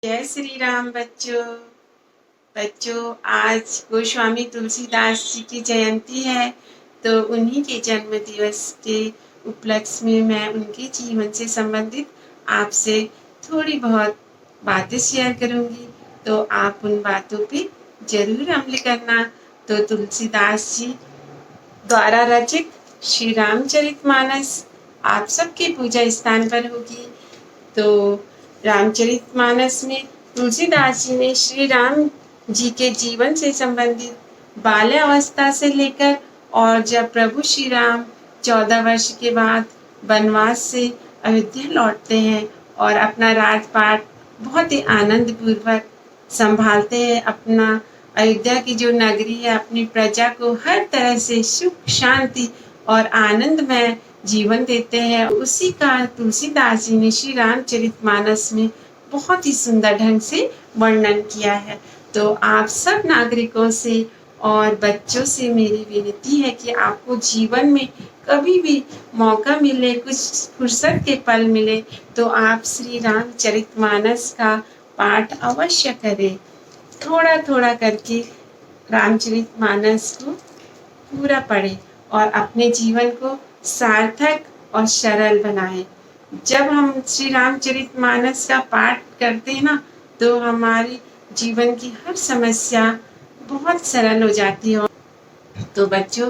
जय श्री राम बच्चों। आज गोस्वामी तुलसीदास जी की जयंती है, तो उन्हीं के जन्म दिवस के उपलक्ष्य में मैं उनके जीवन से संबंधित आपसे थोड़ी बहुत बातें शेयर करूंगी, तो आप उन बातों पे जरूर अमल करना। तो तुलसीदास जी द्वारा रचित श्री रामचरितमानस आप सबके पूजा स्थान पर होगी। तो रामचरितमानस में तुलसीदास जी ने श्री राम जी के जीवन से संबंधित बाल्यावस्था से लेकर और जब प्रभु श्री राम 14 वर्ष के बाद वनवास से अयोध्या लौटते हैं और अपना राजपाट बहुत ही आनंद पूर्वक संभालते हैं, अपना अयोध्या की जो नगरी है अपनी प्रजा को हर तरह से सुख शांति और आनंदमय जीवन देते हैं, उसी का तुलसीदास जी ने श्री रामचरितमानस में बहुत ही सुंदर ढंग से वर्णन किया है। तो आप सब नागरिकों से और बच्चों से मेरी विनती है कि आपको जीवन में कभी भी मौका मिले, कुछ फुर्सत के पल मिले, तो आप श्री रामचरितमानस का पाठ अवश्य करें। थोड़ा थोड़ा करके रामचरितमानस को पूरा पढ़ें और अपने जीवन को सार्थक और सरल बनाएं। जब हम श्री रामचरितमानस का पाठ करते हैं ना, तो हमारी जीवन की हर समस्या बहुत सरल हो जाती है। तो बच्चों,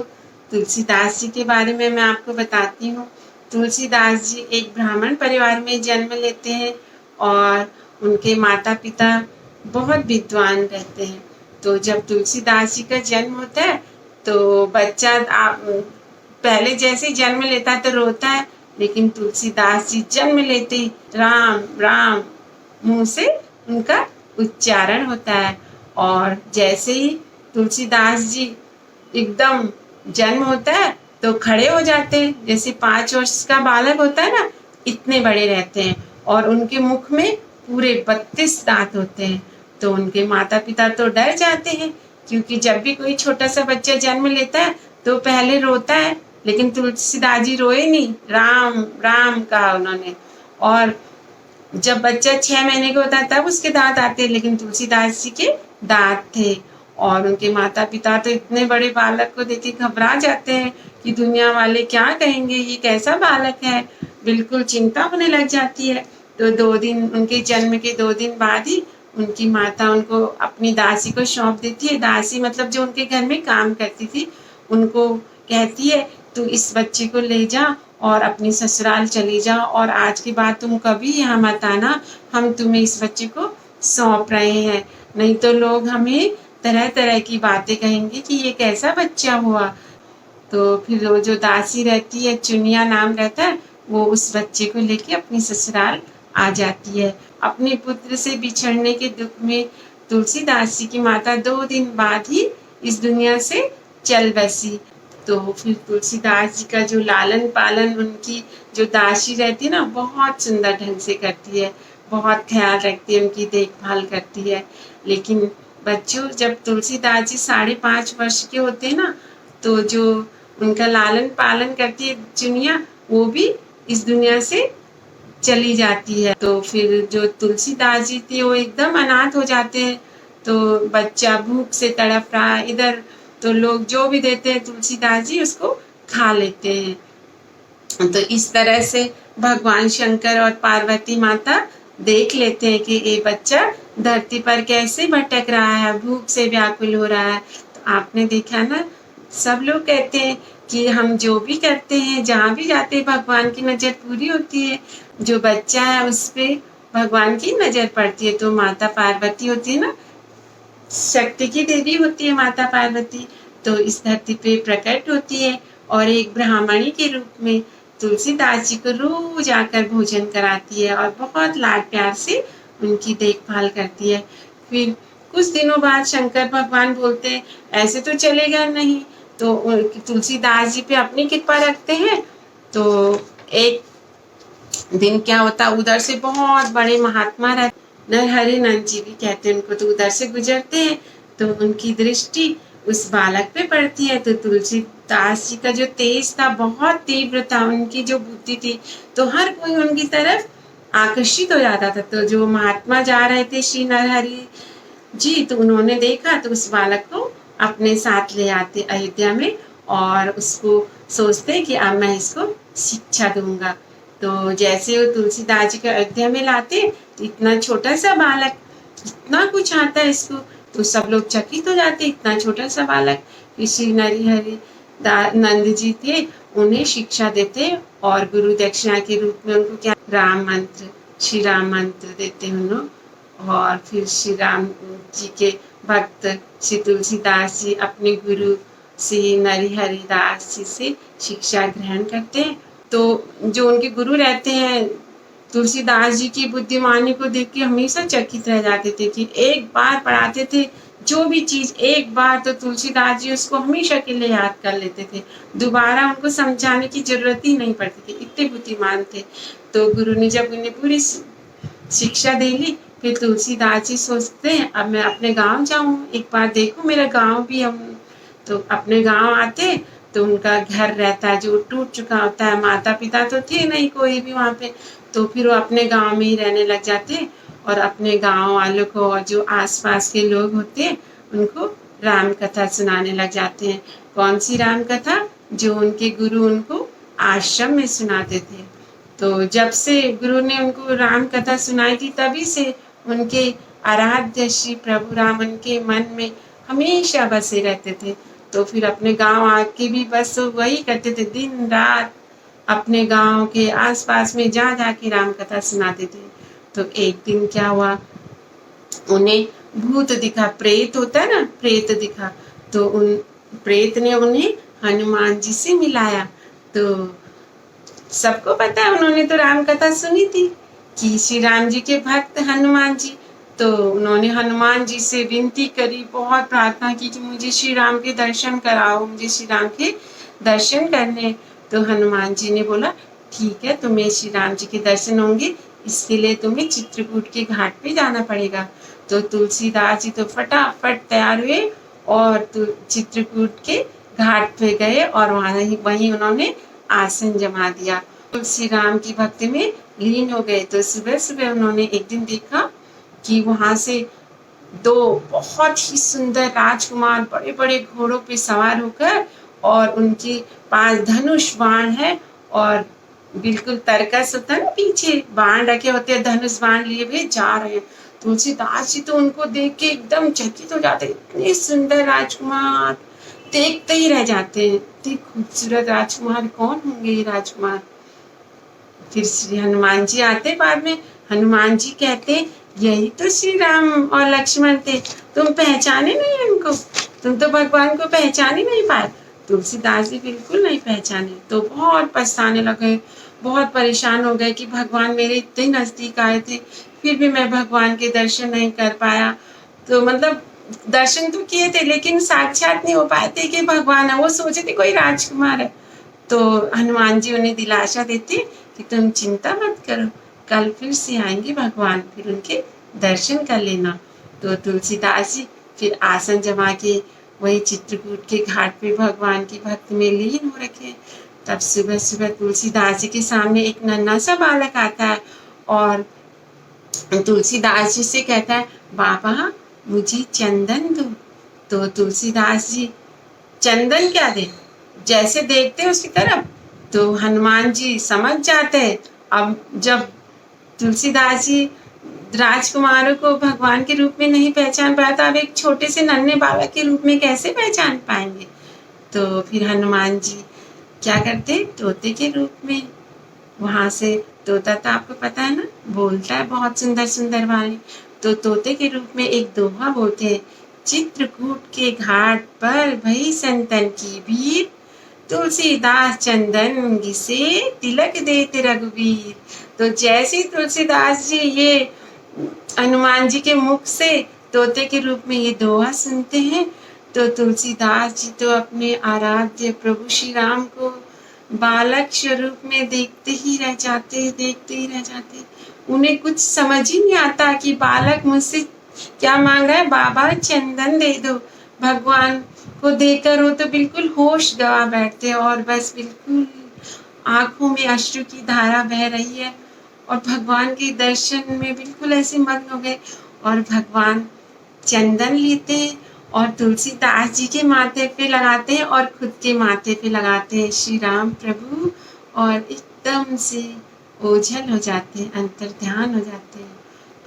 तुलसीदास जी के बारे में मैं आपको बताती हूँ। तुलसीदास जी एक ब्राह्मण परिवार में जन्म लेते हैं और उनके माता पिता बहुत विद्वान रहते हैं। तो जब तुलसीदास जी का जन्म होता है तो बच्चा पहले जैसे जन्म लेता है तो रोता है, लेकिन तुलसीदास जी जन्म लेते ही राम राम मुंह से उनका उच्चारण होता है। और जैसे ही तुलसीदास जी एकदम जन्म होता है तो खड़े हो जाते हैं, जैसे 5 वर्ष का बालक होता है ना, इतने बड़े रहते हैं और उनके मुख में पूरे 32 दांत होते हैं। तो उनके माता पिता तो डर जाते हैं, क्योंकि जब भी कोई छोटा सा बच्चा जन्म लेता है तो पहले रोता है, लेकिन तुलसीदास जी रोए नहीं, राम राम कहा उन्होंने। और जब बच्चा 6 महीने का होता है तब उसके दांत आते हैं, लेकिन तुलसीदास जी के दांत थे। और उनके माता पिता तो इतने बड़े बालक को देख के घबरा जाते हैं कि दुनिया वाले क्या कहेंगे, ये कैसा बालक है, बिल्कुल चिंता होने लग जाती है। तो 2 दिन, उनके जन्म के 2 दिन बाद ही उनकी माता उनको अपनी दासी को सौंप देती है। दासी मतलब जो उनके घर में काम करती थी, उनको कहती है तू इस बच्चे को ले जा और अपनी ससुराल चली जा, और आज के बाद तुम कभी यहाँ मत आना, हम तुम्हें इस बच्चे को सौंप रहे हैं, नहीं तो लोग हमें तरह तरह की बातें कहेंगे कि ये कैसा बच्चा हुआ। तो फिर वो जो दासी रहती है, चुनिया नाम रहता है, वो उस बच्चे को लेके अपनी ससुराल आ जाती है। अपने पुत्र से बिछड़ने के दुख में तुलसीदास जी की माता 2 दिन बाद ही इस दुनिया से चल बसी। तो फिर तुलसीदास जी का जो लालन पालन उनकी जो दासी रहती है ना, बहुत सुंदर ढंग से करती है, बहुत ख्याल रखती है, उनकी देखभाल करती है। लेकिन बच्चों, जब तुलसीदास जी 5.5 वर्ष के होते हैं ना, तो जो उनका लालन पालन करती है चुनिया, वो भी इस दुनिया से चली जाती है। तो फिर जो तुलसीदास जी थे वो एकदम अनाथ हो जाते हैं। तो बच्चा भूख से तड़प रहा है इधर, तो लोग जो भी देते हैं तुलसीदास जी उसको खा लेते हैं। तो इस तरह से भगवान शंकर और पार्वती माता देख लेते हैं कि ये बच्चा धरती पर कैसे भटक रहा है, भूख से व्याकुल हो रहा है। तो आपने देखा ना, सब लोग कहते हैं कि हम जो भी करते हैं, जहाँ भी जाते हैं, भगवान की नज़र पूरी होती है। जो बच्चा है उस पे भगवान की नज़र पड़ती है। तो माता पार्वती होती है ना, शक्ति की देवी होती है माता पार्वती, तो इस धरती पे प्रकट होती है और एक ब्राह्मणी के रूप में तुलसीदास जी को रोज आकर भोजन कराती है और बहुत लाड प्यार से उनकी देखभाल करती है। फिर कुछ दिनों बाद शंकर भगवान बोलते हैं ऐसे तो चलेगा नहीं, तो तुलसीदास जी पे अपनी कृपा रखते हैं। तो एक दिन क्या होता, उधर से बहुत बड़े महात्मा रहते, नरहरि नंद जी भी कहते हैं उनको, तो उधर से गुजरते हैं तो उनकी दृष्टि उस बालक पे पड़ती है। तो तुलसीदास जी का जो तेज था बहुत तीव्र था, उनकी जो बुद्धि थी, तो हर कोई उनकी तरफ आकर्षित हो जाता था। तो जो महात्मा जा रहे थे श्री नरहरि जी, तो उन्होंने देखा तो उस बालक को अपने साथ ले आते अयोध्या में और उसको सोचते कि अब मैं इसको शिक्षा दूंगा। तो जैसे वो तुलसीदास जी को अयोध्या में लाते, तो इतना छोटा सा बालक, इतना कुछ आता है इसको, तो सब लोग चकित हो जाते, इतना छोटा सा बालक। श्री नरहरि नंद जी थे, उन्हें शिक्षा देते और गुरु दक्षिणा के रूप में उनको क्या राम मंत्र, श्री राम मंत्र देते हैं लोग। और फिर श्री राम जी के भक्त श्री तुलसीदास जी अपने गुरु श्री नरहरि दास जी से शिक्षा ग्रहण करते हैं। तो जो उनके गुरु रहते हैं, तुलसीदास जी की बुद्धिमानी को देख के हमेशा चकित रह जाते थे कि एक बार पढ़ाते थे जो भी चीज एक बार, तो तुलसीदास जी उसको हमेशा के लिए याद कर लेते थे, दोबारा उनको समझाने की जरूरत ही नहीं पड़ती थी, इतने बुद्धिमान थे। तो गुरु ने जब उन्हें पूरी शिक्षा दे ली, फिर तुलसीदास जी सोचते हैं अब मैं अपने गांव जाऊं, एक बार देखूं मेरा गांव भी। हम तो अपने गांव आते, तो उनका घर रहता है जो टूट चुका होता है, माता पिता तो थे नहीं कोई भी वहां पे, तो फिर वो अपने गांव में ही रहने लग जाते और अपने गांव वालों को और जो आसपास के लोग होते हैं उनको राम कथा सुनाने लग जाते हैं। कौन सी राम कथा? जो उनके गुरु उनको आश्रम में सुनाते थे। तो जब से गुरु ने उनको राम कथा सुनाई थी, तभी से उनके आराध्य श्री प्रभु राम उनके मन में हमेशा बसे रहते थे। तो फिर अपने गांव आके भी बस वही करते थे, दिन रात अपने गांव के आसपास में जा जाके राम कथा सुनाते थे। तो एक दिन क्या हुआ, उन्हें भूत दिखा, प्रेत होता है ना, प्रेत दिखा। तो उन प्रेत ने उन्हें हनुमान जी से मिलाया। तो सबको पता है, उन्होंने तो राम कथा सुनी थी कि श्री राम जी के भक्त हनुमान जी। तो उन्होंने हनुमान जी से विनती करी, बहुत प्रार्थना की कि मुझे श्री राम के दर्शन कराओ, मुझे श्री राम के दर्शन करने। तो हनुमान जी ने बोला ठीक है, तुम्हें श्री राम जी के दर्शन होंगे, इसके लिए तुम्हें चित्रकूट के घाट पे जाना पड़ेगा। तो तुलसीदास जी तो फटाफट तैयार हुए और चित्रकूट के घाट पे गए और वहीं उन्होंने आसन जमा दिया, तुलसी राम की भक्ति में लीन हो गए। तो सुबह सुबह उन्होंने एक दिन देखा कि वहां से दो बहुत ही सुंदर राजकुमार बड़े बड़े घोड़ों पे सवार होकर, और उनके पास धनुष बाण है और बिल्कुल तरकस होता है ना, पीछे बाण रखे होते हैं, धनुष बाण लिए हुए जा रहे हैं। तुलसीदास जी तो उनको देख के एकदम चकित हो जाते, इतने सुंदर राजकुमार, देखते ही रह जाते हैं, इतने खूबसूरत राजकुमार, कौन होंगे ये राजकुमार। फिर श्री हनुमान जी आते बाद में, हनुमान जी कहते यही तो श्री राम और लक्ष्मण थे, तुम पहचाने नहीं इनको, तुम तो भगवान को पहचान ही नहीं पाए। तुलसीदास जी बिल्कुल नहीं पहचाने, तो बहुत पछताने लगे, बहुत परेशान हो गए कि भगवान मेरे इतने नजदीक आए थे, फिर भी मैं भगवान के दर्शन नहीं कर पाया। तो मतलब दर्शन तो किए थे लेकिन साक्षात नहीं हो पाए थे कि भगवान है, वो सोचे थे कोई राजकुमार है। तो हनुमान जी उन्हें दिलासा देते कि तुम चिंता मत करो, कल फिर से आएंगे भगवान, फिर उनके दर्शन कर लेना। तो तुलसीदास जी फिर आसन जमा के वही चित्रकूट के घाट पे भगवान की भक्ति में लीन हो रखे। तब सुबह सुबह तुलसीदास जी के सामने एक नन्हा सा बालक आता है और तुलसीदास जी से कहता है बाबा मुझे चंदन दो। तो तुलसीदास जी चंदन क्या दे, जैसे देखते उसकी तरफ, तो हनुमान जी समझ जाते हैं। अब जब तुलसीदास जी राजकुमारों को भगवान के रूप में नहीं पहचान पाया, तो अब एक छोटे से नन्हे बालक के रूप में कैसे पहचान पाएंगे। तो फिर हनुमान जी क्या करते, तोते के रूप में वहां से, तोता तो आपको पता है ना, बोलता है बहुत सुंदर सुंदर वाणी। तो तोते के रूप में एक दोहा बोलते हैं, चित्रकूट के घाट पर भई संतन की भीड़, तुलसीदास चंदन घिसे तिलक देते रघुवीर। तो जैसे तुलसीदास जी ये हनुमान जी के मुख से तोते के रूप में ये दोहा सुनते हैं, तो तुलसीदास जी तो अपने आराध्य प्रभु श्री राम को बालक स्वरूप में देखते ही रह जाते, देखते ही रह जाते। उन्हें कुछ समझ ही नहीं आता कि बालक मुझसे क्या मांग रहा है, बाबा चंदन दे दो। भगवान को देखकर वो तो बिल्कुल होश गवा बैठते और बस बिल्कुल आंखों में अश्रु की धारा बह रही है और भगवान के दर्शन में बिल्कुल ऐसे मग्न हो गए। और भगवान चंदन लेते हैं और तुलसीदास जी के माथे पे लगाते हैं और खुद के माथे पे लगाते हैं श्री राम प्रभु, और एकदम से ओझल हो जाते हैं, अंतर्ध्यान हो जाते हैं।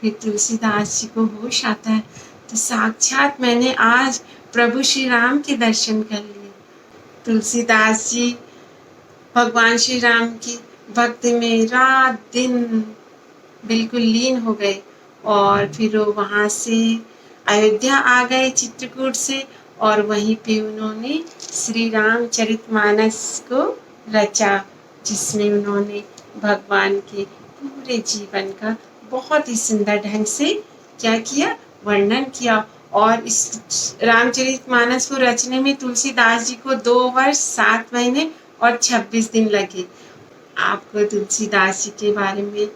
फिर तुलसीदास जी को होश आता है, तो साक्षात मैंने आज प्रभु श्री राम के दर्शन कर लिए। तुलसीदास जी भगवान श्री राम की भक्ति में रात दिन बिल्कुल लीन हो गए, और फिर वो वहाँ से अयोध्या आ गए चित्रकूट से, और वहीं पे उन्होंने श्री रामचरितमानस को रचा, जिसमें उन्होंने भगवान के पूरे जीवन का बहुत ही सुंदर ढंग से क्या किया, वर्णन किया। और इस रामचरितमानस को रचने में तुलसीदास जी को 2 वर्ष 7 महीने और 26 दिन लगे। आपको तुलसीदास जी के बारे में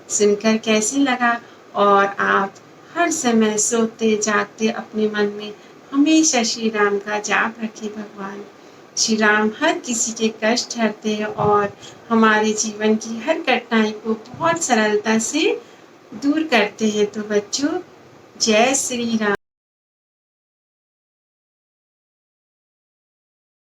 सुनकर कैसे लगा? और आप हर समय सोते जागते अपने मन में हमेशा श्री राम का जाप रखें। भगवान श्री राम हर किसी के कष्ट हरते हैं और हमारे जीवन की हर कठिनाई को बहुत सरलता से दूर करते हैं। तो बच्चों, जय श्री राम।